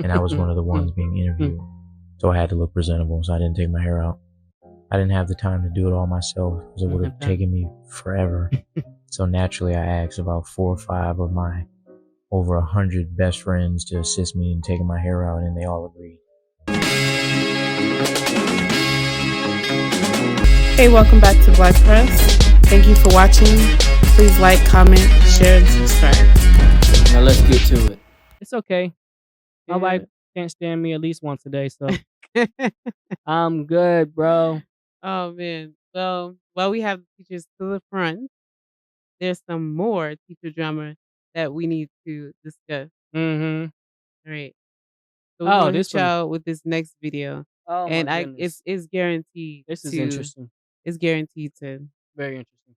and I was one of the ones being interviewed. So I had to look presentable, so I didn't take my hair out. I didn't have the time to do it all myself because it would have taken me forever. So naturally, I asked about 4 or 5 of my over 100 best friends to assist me in taking my hair out, and they all agreed. Hey, welcome back to Black Press. Thank you for watching. Please like, comment, share, and subscribe. Now let's get to it. It's okay. My wife can't stand me at least once a day, so I'm good, bro. Oh, man. Well, while we have the teachers to the front, there's some more teacher drama that we need to discuss. Mm-hmm. All right. So we're gonna this hit one. y'all with this next video. Oh and my goodness. it's guaranteed. This is interesting. It's guaranteed to. Very interesting.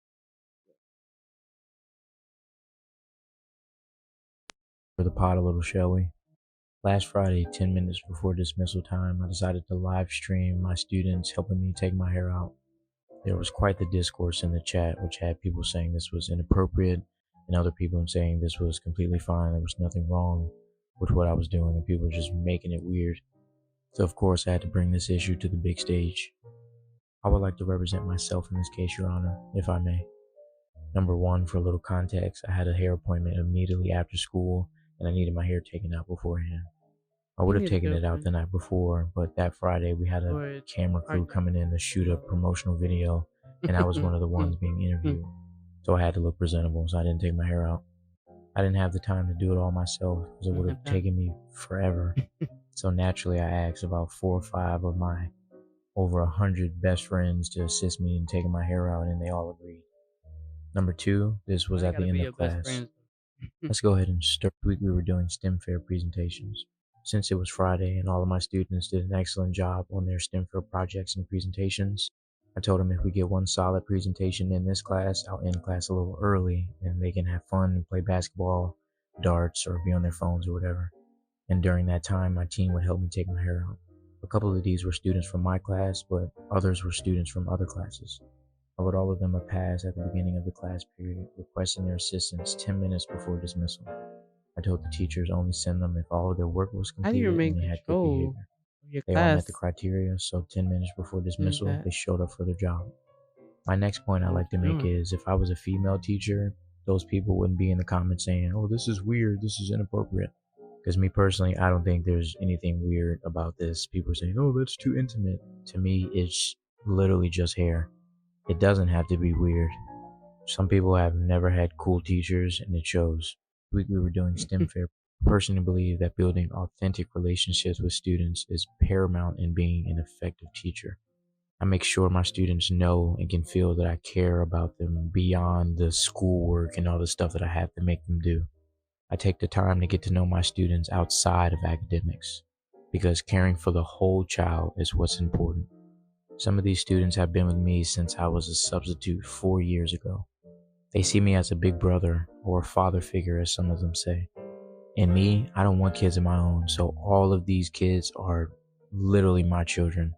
For the pot a little, shall we? Last Friday, 10 minutes before dismissal time, I decided to live stream my students helping me take my hair out. There was quite the discourse in the chat, which had people saying this was inappropriate and other people saying this was completely fine. There was nothing wrong with what I was doing, and people were just making it weird. So of course I had to bring this issue to the big stage. I would like to represent myself in this case, Your Honor, if I may. Number one, for a little context, I had a hair appointment immediately after school, and I needed my hair taken out beforehand. I would have taken it out the night before, but that Friday we had a camera crew coming in to shoot a promotional video, and I was one of the ones being interviewed. So I had to look presentable, so I didn't take my hair out. I didn't have the time to do it all myself because it would have taken me forever. So naturally, I asked about 4 or 5 of my over 100 best friends to assist me in taking my hair out, and they all agreed. Number two, this was at the end of class. Let's go ahead and start. This week we were doing STEM fair presentations. Since it was Friday and all of my students did an excellent job on their STEM fair projects and presentations, I told them if we get one solid presentation in this class, I'll end class a little early and they can have fun and play basketball, darts, or be on their phones or whatever. And during that time, my team would help me take my hair out. A couple of these were students from my class, but others were students from other classes. I wrote all of them a pass at the beginning of the class period, requesting their assistance 10 minutes before dismissal. I told the teachers only send them if all of their work was completed and they had good behavior. They all met the criteria, so 10 minutes before dismissal, they showed up for their job. My next point I'd like to make is if I was a female teacher, those people wouldn't be in the comments saying, oh, this is weird, this is inappropriate. Because me personally, I don't think there's anything weird about this. People are saying, oh, that's too intimate. To me, it's literally just hair. It doesn't have to be weird. Some people have never had cool teachers, and it shows. This week we were doing STEM fair. I personally believe that building authentic relationships with students is paramount in being an effective teacher. I make sure my students know and can feel that I care about them beyond the schoolwork and all the stuff that I have to make them do. I take the time to get to know my students outside of academics, because caring for the whole child is what's important. Some of these students have been with me since I was a substitute 4 years ago. They see me as a big brother or a father figure, as some of them say. And me, I don't want kids of my own, so all of these kids are literally my children.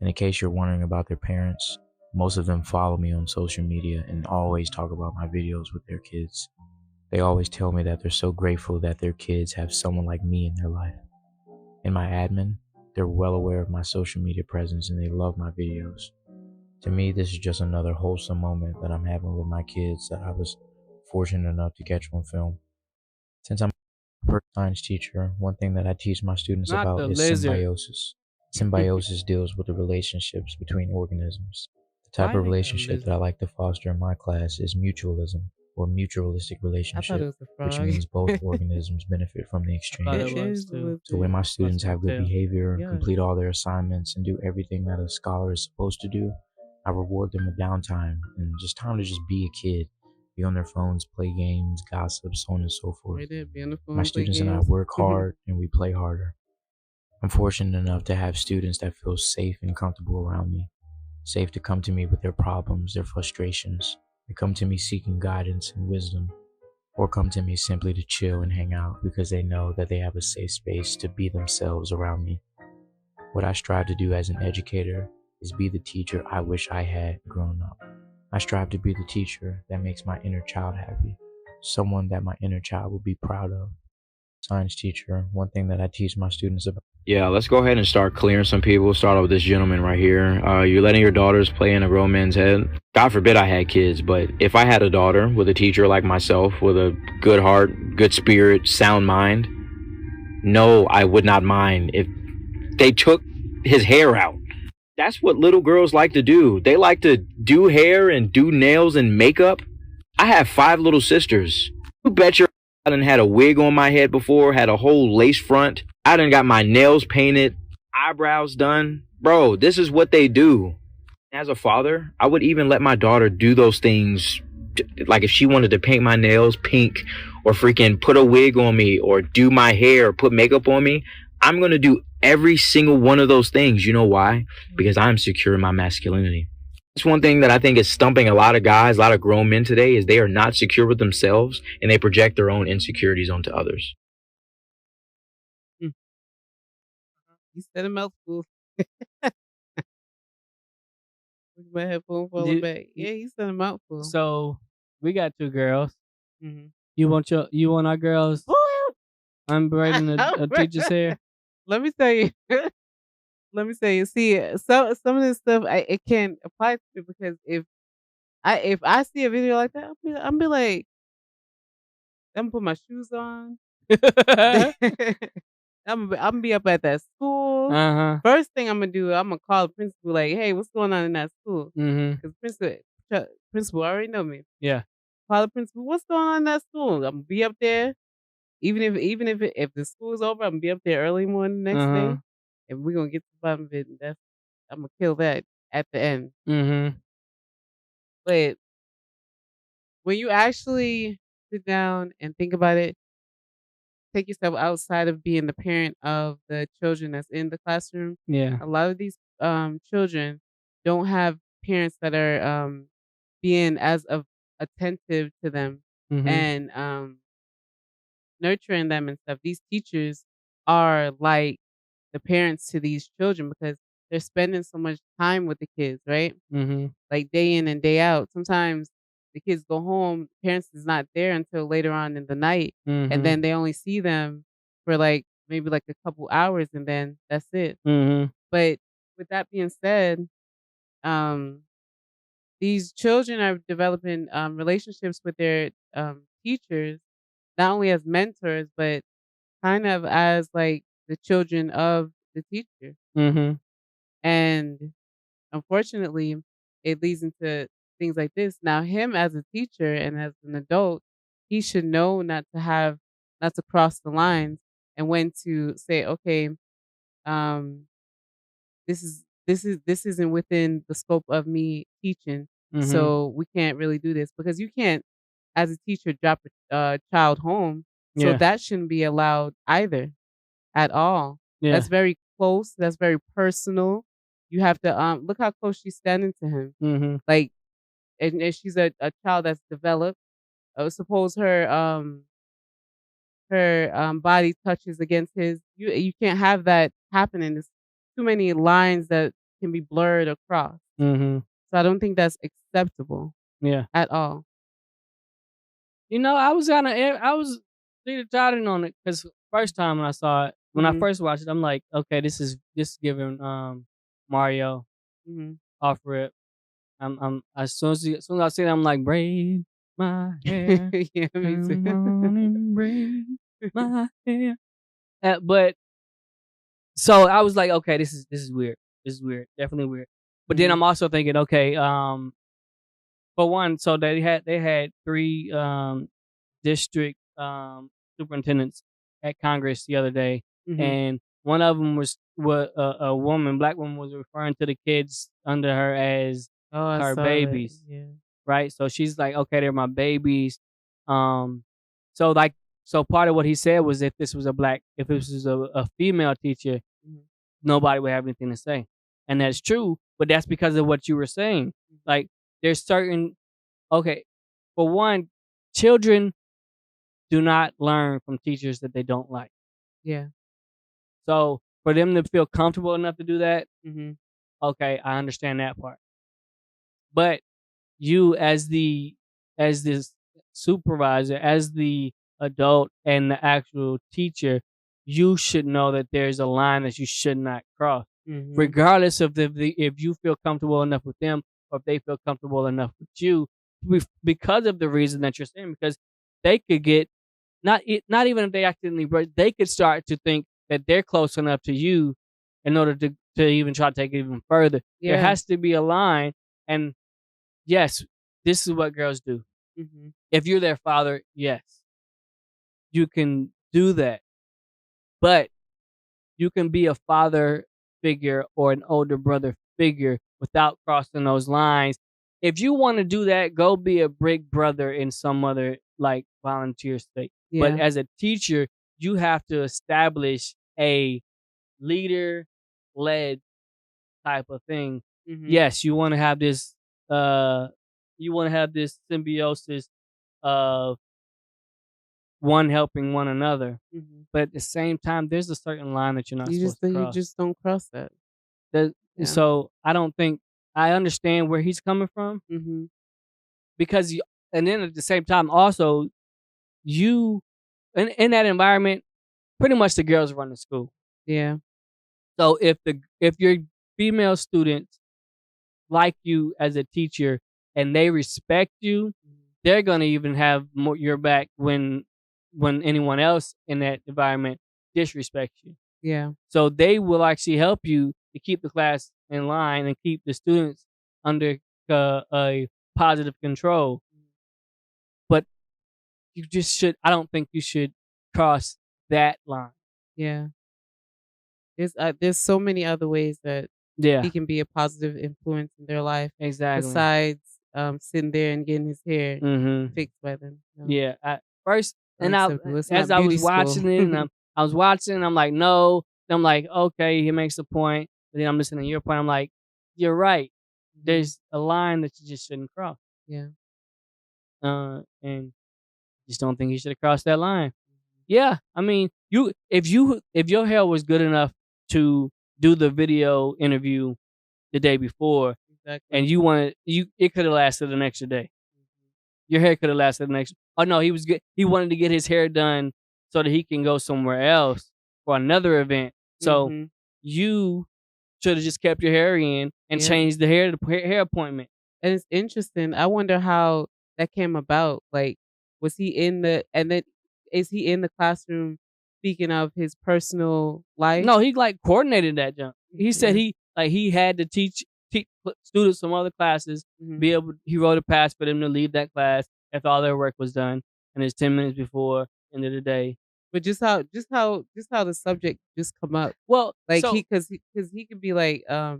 And in case you're wondering about their parents, most of them follow me on social media and always talk about my videos with their kids. They always tell me that they're so grateful that their kids have someone like me in their life. And my admin, they're well aware of my social media presence and they love my videos. To me, this is just another wholesome moment that I'm having with my kids that I was fortunate enough to catch on film. Since I'm a first science teacher, one thing that I teach my students about is symbiosis. Symbiosis deals with the relationships between organisms. The type of relationship that I like to foster in my class is mutualism, or mutualistic relationship, which means both organisms benefit from the exchange. So when my students have good behavior, complete all their assignments, and do everything that a scholar is supposed to do, I reward them with downtime and just time to just be a kid, be on their phones, play games, gossip, so on and so forth. My students and I work hard and we play harder. I'm fortunate enough to have students that feel safe and comfortable around me, safe to come to me with their problems, their frustrations. They come to me seeking guidance and wisdom, or come to me simply to chill and hang out because they know that they have a safe space to be themselves around me. What I strive to do as an educator is be the teacher I wish I had grown up. I strive to be the teacher that makes my inner child happy, someone that my inner child will be proud of. science teacher, one thing that I teach my students about. Yeah, let's go ahead and start clearing some people. Start off with this gentleman right here. You're letting your daughters play in a grown man's head. God forbid I had kids, but if I had a daughter with a teacher like myself, with a good heart, good spirit, sound mind, no, I would not mind if they took his hair out. That's what little girls like to do. They like to do hair and do nails and makeup. I have 5 little sisters. You bet your I done had a wig on my head before, had a whole lace front. I done got my nails painted, eyebrows done. Bro, this is what they do. As a father, I would even let my daughter do those things. Like if she wanted to paint my nails pink or freaking put a wig on me or do my hair or put makeup on me, I'm going to do every single one of those things. You know why? Because I'm secure in my masculinity. That's one thing that I think is stumping a lot of guys, a lot of grown men today, is they are not secure with themselves and they project their own insecurities onto others. You said a mouthful. With my headphone falling back. Yeah, he said a mouthful. So we got 2 girls. Mhm. You want our girls unbraiding a teacher's hair? Let me tell you. Let me tell you. See, some of this stuff it can't apply to me because if I see a video like that, I'll be like, I'm gonna put my shoes on. I'm gonna be up at that school. First thing I'm gonna do, I'm gonna call the principal like, hey, what's going on in that school? Because principal already know me. Yeah. Call the principal, what's going on in that school? I'm gonna be up there. Even if the school's over, I'm gonna be up there early morning the next day, and we're gonna get to the bottom of it. And I'm gonna kill that at the end. But when you actually sit down and think about it, take yourself outside of being the parent of the children that's in the classroom. Yeah. A lot of these children don't have parents that are being as attentive to them and nurturing them and stuff. These teachers are like the parents to these children because they're spending so much time with the kids, right? Like day in and day out. Sometimes the kids go home, parents is not there until later on in the night, and then they only see them for like maybe like a couple hours, and then that's it. But with that being said, these children are developing relationships with their teachers, not only as mentors, but kind of as like the children of the teacher. And unfortunately, it leads into things like this. Now, him as a teacher and as an adult, he should know not to cross the lines and when to say, okay, this isn't within the scope of me teaching, so we can't really do this because you can't, as a teacher, drop a child home. So Yeah. that shouldn't be allowed either, at all. Yeah. That's very close. That's very personal. You have to look how close she's standing to him. Like, and she's a child that's developed. Suppose her body touches against his. You can't have that happening. There's too many lines that can be blurred across. So I don't think that's acceptable Yeah. at all. You know, I was teeter-tottering on it because first time when I saw it, when I first watched it, I'm like, okay, this is giving Mario off rip. I'm as soon as I see it, I'm like, braid my hair, Yeah, me too. come on and braid my hair. But so I was like, okay, this is weird. This is weird, definitely weird. But then I'm also thinking, okay, for one, so they had 3 district superintendents at Congress the other day, and one of them was a woman, black woman, was referring to the kids under her as I her saw that. babies, Yeah. right? So she's like, okay, they're my babies. So part of what he said was if this was a female teacher, nobody would have anything to say, and that's true. But that's because of what you were saying. Like there's certain for one, children do not learn from teachers that they don't like. Yeah. So for them to feel comfortable enough to do that, Mhm. okay, I understand that part. But you as this supervisor, as the adult and the actual teacher, you should know that there's a line that you should not cross, regardless of if you feel comfortable enough with them or if they feel comfortable enough with you, because of the reason that you're saying. Because they could get not even if they accidentally break, they could start to think that they're close enough to you in order to even try to take it even further. There has to be a line, and yes, this is what girls do. If you're their father, yes, you can do that. But you can be a father figure or an older brother figure without crossing those lines. If you want to do that, go be a big brother in some other like volunteer state. But as a teacher, you have to establish a leader-led type of thing. Yes, you want to have this symbiosis of one helping one another. But at the same time, there's a certain line that you're not supposed to cross. You just don't cross that. So I don't think I understand where he's coming from, because and then at the same time, also you in that environment, pretty much the girls run the school. Yeah. So if your female students like you as a teacher and they respect you, they're gonna even have your back when anyone else in that environment disrespects you. Yeah. So they will actually help you to keep the class in line and keep the students under a positive control. But you just should. I don't think you should cross that line. Yeah. There's so many other ways that he can be a positive influence in their life. Exactly. Besides sitting there and getting his hair fixed by them. Yeah. As As I was watching it, and I'm like, no. I'm like, okay, he makes a point. But then I'm listening to your point. I'm like, you're right. There's a line that you just shouldn't cross. Yeah. And just don't think you should have crossed that line. Yeah, I mean, if your hair was good enough to do the video interview the day before, and it could have lasted an extra day. Your hair could have lasted an extra. Oh no, he was good. He wanted to get his hair done so that he can go somewhere else for another event. So you should have just kept your hair in and changed the hair appointment. And it's interesting. I wonder how that came about. Like, was he is he in the classroom speaking of his personal life? No, he like coordinated that jump. He said he had to teach students from other classes. He wrote a pass for them to leave that class if all their work was done, and it's 10 minutes before end of the day. But just how the subject just come up. Well, like because he could be like, I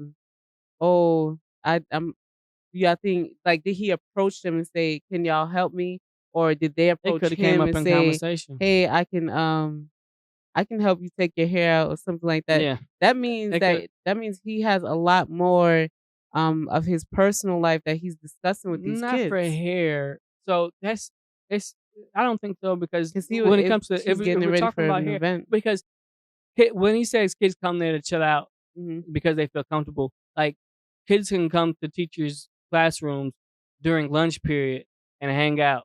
think, like, did he approach them and say, "Can y'all help me?" Or did they approach him and say, "Hey, I can help you take your hair out," or something like that? Yeah. That means that means he has a lot more of his personal life that he's discussing with these Not kids. for hair. So I don't think so, because when it comes to if we're talking about hair, event. because when he says kids come there to chill out because they feel comfortable, like kids can come to teachers' classrooms during lunch period and hang out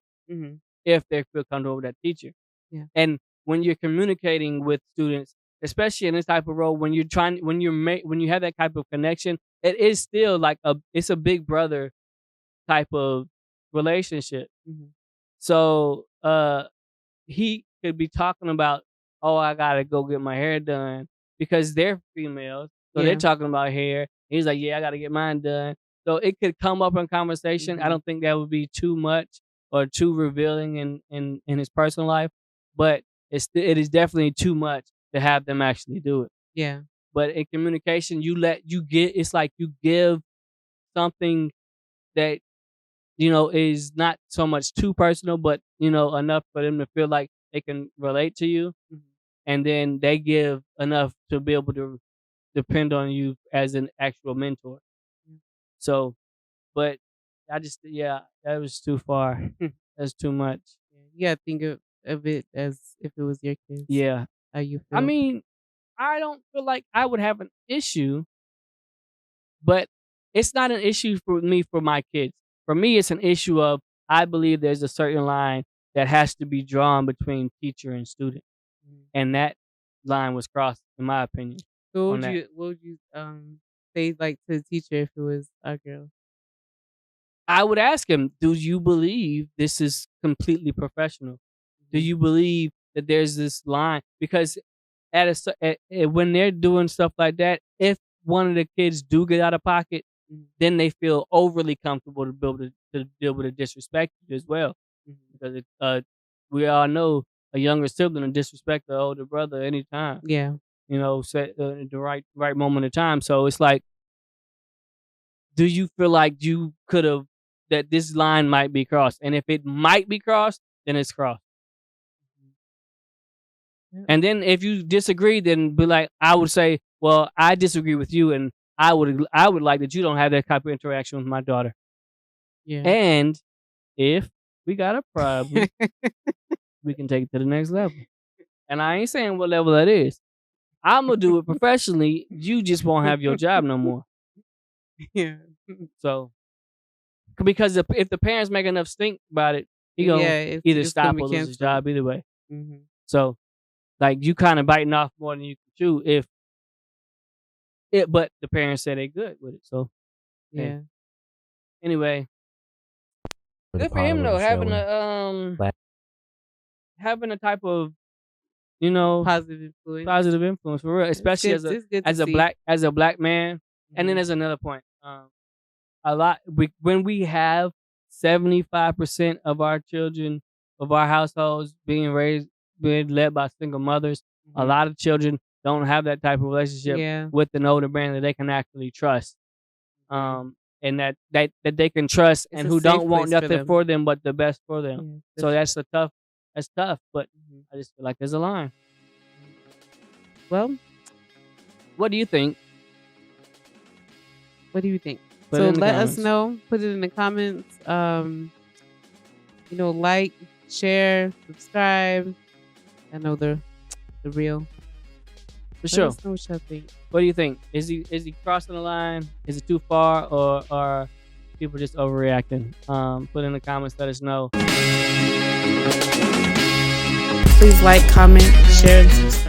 if they feel comfortable with that teacher. Yeah. And when you're communicating with students, especially in this type of role, when you have that type of connection, it is still like it's a big brother type of relationship. So he could be talking about, oh, I gotta go get my hair done, because they're females, so they're talking about hair. He's like, yeah, I gotta get mine done. So it could come up in conversation. I don't think that would be too much or too revealing in his personal life, but it is definitely too much to have them actually do it. Yeah. But in communication, it's like you give something that is not so much too personal, but enough for them to feel like they can relate to you, and then they give enough to be able to depend on you as an actual mentor. So, but I just that was too far. That's too much. You gotta think of it as if it was your kids. Yeah. How you feel? I mean, I don't feel like I would have an issue, but it's not an issue for me for my kids. For me, it's an issue of, I believe there's a certain line that has to be drawn between teacher and student, and that line was crossed, in my opinion. So on that. what would you say like to the teacher if it was a girl? I would ask him, do you believe this is completely professional? Do you believe that there's this line? Because when they're doing stuff like that, if one of the kids do get out of pocket, then they feel overly comfortable to be able to disrespect you as well. Because we all know a younger sibling will disrespect the older brother anytime. Yeah. Set the right moment of time. So it's like, do you feel like you could have, that this line might be crossed? And if it might be crossed, then it's crossed. Yeah. And then if you disagree, then be like, I would say, well, I disagree with you, and I would like that you don't have that type of interaction with my daughter. Yeah. And if we got a problem, we can take it to the next level. And I ain't saying what level that is. I'm gonna do it professionally. You just won't have your job no more. Yeah. So, because if the parents make enough stink about it, he gonna either stop or lose his job either way. So, like, you kind of biting off more than you can chew but the parents say they good with it. So, yeah. Hey. Anyway, good for him though, having a type of positive influence for real, especially as a black man. And then there's another point. When we have 75% of our children of our households being led by single mothers, a lot of children don't have that type of relationship with an older man that they can actually trust, and that they can trust, and who don't want nothing for them but the best for them. So that's tough. But I just feel like there's a line. Well, what do you think? What do you think? So let us know. Put it in the comments. Like, share, subscribe. I know the real. For sure. Let us know what you think. What do you think? Is he crossing the line? Is it too far, or are people just overreacting? Put in the comments. Let us know. Please like, comment, share, and subscribe.